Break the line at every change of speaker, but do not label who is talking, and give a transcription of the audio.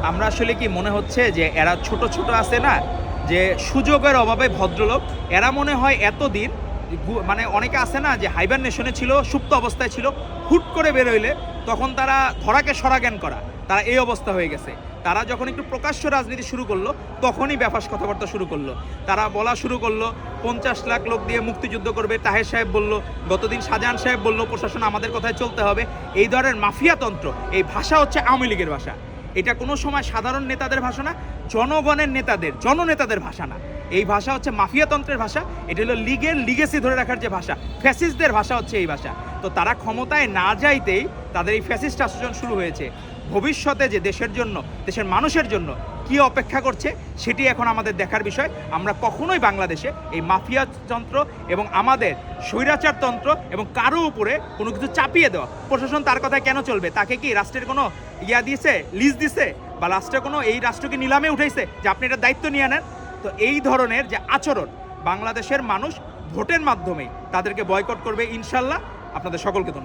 আমরা আসলে কি মনে হচ্ছে যে এরা ছোট ছোট আছে না, যে সুযোগের অভাবে ভদ্রলোক, এরা মনে হয় এতদিন মানে অনেকে আছে না যে হাইবারনেশনে ছিল, সুপ্ত অবস্থায় ছিল, হুট করে বেরোইলে তখন তারা ধরাকে সরাজ্ঞান করা, তারা এই অবস্থা হয়ে গেছে। তারা যখন একটু প্রকাশ্য রাজনীতি শুরু করলো তখনই ব্যাপাস কথাবার্তা শুরু করলো, তারা বলা শুরু করলো 50 লাখ লোক দিয়ে মুক্তিযুদ্ধ করবে। তাহের সাহেব বলল, গতদিন শাহজাহান সাহেব বলল প্রশাসন আমাদের কথায় চলতে হবে। এই ধরনের মাফিয়াতন্ত্র, এই ভাষা হচ্ছে আওয়ামী লীগের ভাষা। এটা কোনো সময় সাধারণ নেতাদের ভাষা না, জনগণের নেতাদের, জননেতাদের ভাষা না। এই ভাষা হচ্ছে মাফিয়াতন্ত্রের ভাষা। এটা হলো লীগের লিগেসি ধরে রাখার যে ভাষা, ফ্যাসিস্টদের ভাষা হচ্ছে এই ভাষা। তো তারা ক্ষমতায় না যাইতেই তাদের এই ফ্যাসিস্ট শাসন শুরু হয়েছে। ভবিষ্যতে যে দেশের জন্য, দেশের মানুষের জন্য কি অপেক্ষা করছে সেটি এখন আমাদের দেখার বিষয়। আমরা কখনোই বাংলাদেশে এই মাফিয়াতন্ত্র এবং আমাদের স্বৈরাচারতন্ত্র এবং কারো উপরে কোনো কিছু চাপিয়ে দেওয়া, প্রশাসন তার কথায় কেন চলবে? তাকে কি রাষ্ট্রের কোনো দিছে, লিজ দিছে, বা রাষ্ট্রে কোনো এই রাষ্ট্রকে নিলামে উঠাইছে যে আপনি এটা দায়িত্ব নিয়ে নেন? তো এই ধরনের যে আচরণ, বাংলাদেশের মানুষ ভোটের মাধ্যমে তাদেরকে বয়কট করবে ইনশাল্লাহ। আপনাদের সকলকে ধন্যবাদ।